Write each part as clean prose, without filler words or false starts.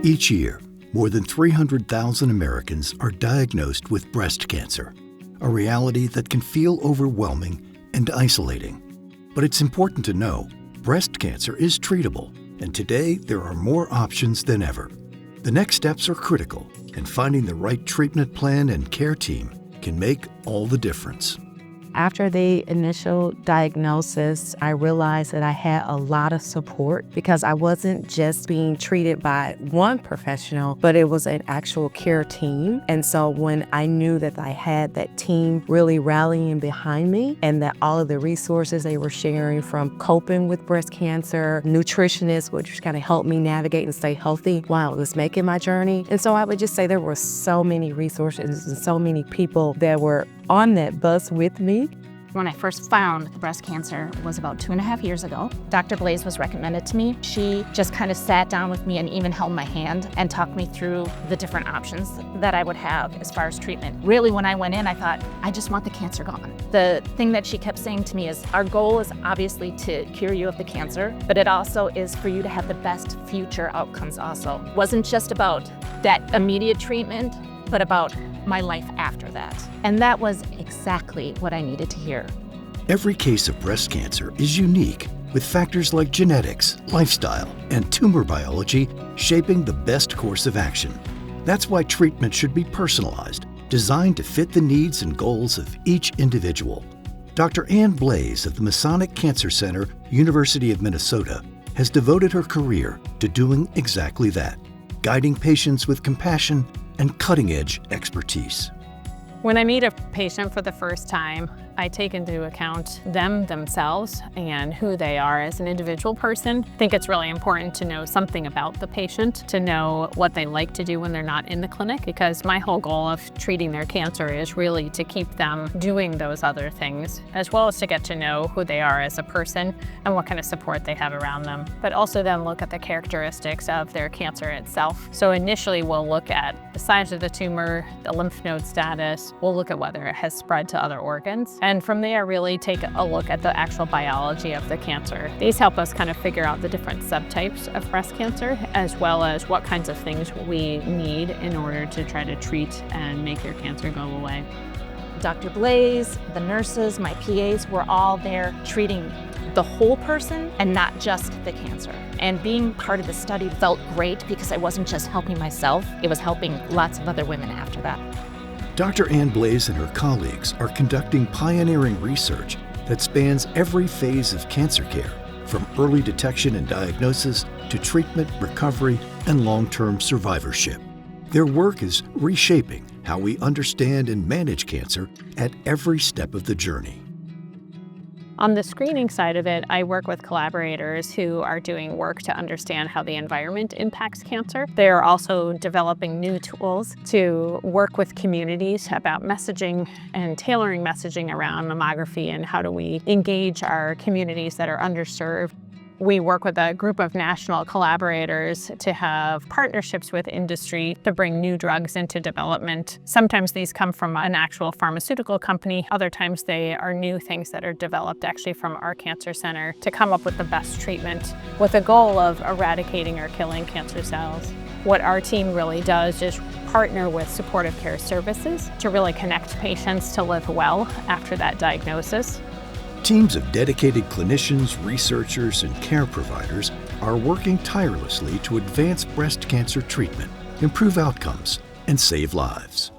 Each year, more than 300,000 Americans are diagnosed with breast cancer, a reality that can feel overwhelming and isolating. But it's important to know breast cancer is treatable, and today there are more options than ever. The next steps are critical, and finding the right treatment plan and care team can make all the difference. After the initial diagnosis, I realized that I had a lot of support because I wasn't just being treated by one professional, but it was an actual care team. And so when I knew that I had that team really rallying behind me and that all of the resources they were sharing from coping with breast cancer, nutritionists, which kind of helped me navigate and stay healthy while I was making my journey. And so I would just say there were so many resources and so many people that were on that bus with me. When I first found breast cancer was about 2.5 years ago. Dr. Blaze was recommended to me. She just kind of sat down with me and even held my hand and talked me through the different options that I would have as far as treatment. Really, when I went in, I thought, I just want the cancer gone. The thing that she kept saying to me is, our goal is obviously to cure you of the cancer, but it also is for you to have the best future outcomes also. It wasn't just about that immediate treatment, but about my life after that. And that was exactly what I needed to hear. Every case of breast cancer is unique, with factors like genetics, lifestyle, and tumor biology shaping the best course of action. That's why treatment should be personalized, designed to fit the needs and goals of each individual. Dr. Ann Blaze of the Masonic Cancer Center, University of Minnesota, has devoted her career to doing exactly that, guiding patients with compassion and cutting-edge expertise. When I meet a patient for the first time, I take into account themselves and who they are as an individual person. I think it's really important to know something about the patient, to know what they like to do when they're not in the clinic, because my whole goal of treating their cancer is really to keep them doing those other things, as well as to get to know who they are as a person and what kind of support they have around them, but also then look at the characteristics of their cancer itself. So initially we'll look at the size of the tumor, the lymph node status, we'll look at whether it has spread to other organs. And from there, really take a look at the actual biology of the cancer. These help us kind of figure out the different subtypes of breast cancer, as well as what kinds of things we need in order to try to treat and make your cancer go away. Dr. Blaze, the nurses, my PAs were all there treating the whole person and not just the cancer. And being part of the study felt great because I wasn't just helping myself, it was helping lots of other women after that. Dr. Ann Blaze and her colleagues are conducting pioneering research that spans every phase of cancer care, from early detection and diagnosis to treatment, recovery, and long-term survivorship. Their work is reshaping how we understand and manage cancer at every step of the journey. On the screening side of it, I work with collaborators who are doing work to understand how the environment impacts cancer. They're also developing new tools to work with communities about messaging and tailoring messaging around mammography and how do we engage our communities that are underserved. We work with a group of national collaborators to have partnerships with industry to bring new drugs into development. Sometimes these come from an actual pharmaceutical company. Other times they are new things that are developed actually from our cancer center to come up with the best treatment with the goal of eradicating or killing cancer cells. What our team really does is partner with supportive care services to really connect patients to live well after that diagnosis. Teams of dedicated clinicians, researchers, and care providers are working tirelessly to advance breast cancer treatment, improve outcomes, and save lives.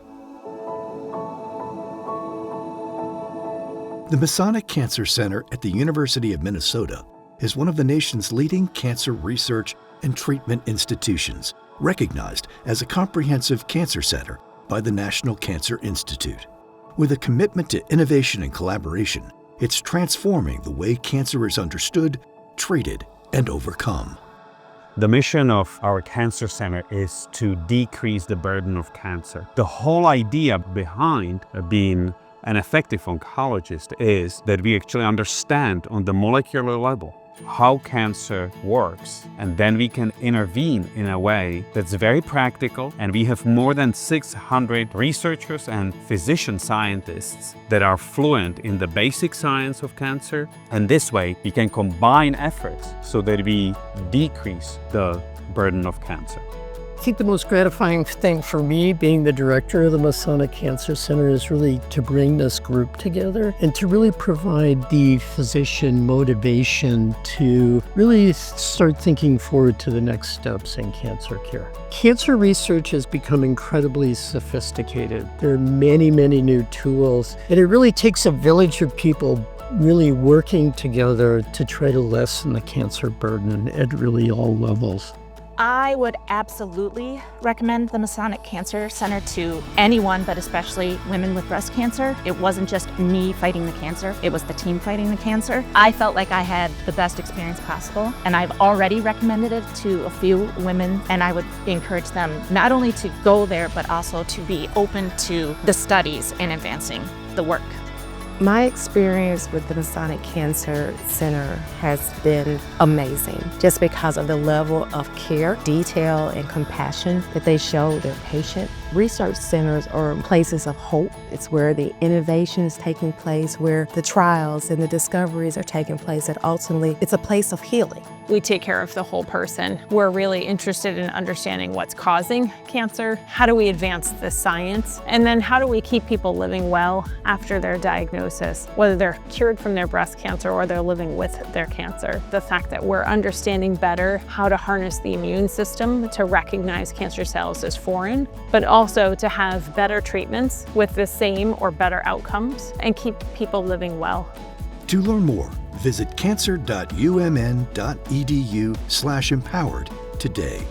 The Masonic Cancer Center at the University of Minnesota is one of the nation's leading cancer research and treatment institutions, recognized as a comprehensive cancer center by the National Cancer Institute. With a commitment to innovation and collaboration, it's transforming the way cancer is understood, treated, and overcome. The mission of our cancer center is to decrease the burden of cancer. The whole idea behind being an effective oncologist is that we actually understand on the molecular level how cancer works, and then we can intervene in a way that's very practical. And we have more than 600 researchers and physician scientists that are fluent in the basic science of cancer. And this way we can combine efforts so that we decrease the burden of cancer. I think the most gratifying thing for me, being the director of the Masonic Cancer Center, is really to bring this group together and to really provide the physician motivation to really start thinking forward to the next steps in cancer care. Cancer research has become incredibly sophisticated. There are many, many new tools, and it really takes a village of people really working together to try to lessen the cancer burden at really all levels. I would absolutely recommend the Masonic Cancer Center to anyone, but especially women with breast cancer. It wasn't just me fighting the cancer, it was the team fighting the cancer. I felt like I had the best experience possible, and I've already recommended it to a few women, and I would encourage them not only to go there, but also to be open to the studies and advancing the work. My experience with the Masonic Cancer Center has been amazing, just because of the level of care, detail, and compassion that they show their patient. Research centers are places of hope. It's where the innovation is taking place, where the trials and the discoveries are taking place, and ultimately it's a place of healing. We take care of the whole person. We're really interested in understanding what's causing cancer. How do we advance the science? And then how do we keep people living well after their diagnosis, whether they're cured from their breast cancer or they're living with their cancer. The fact that we're understanding better how to harness the immune system to recognize cancer cells as foreign, but also to have better treatments with the same or better outcomes and keep people living well. To learn more, visit cancer.umn.edu/empowered today.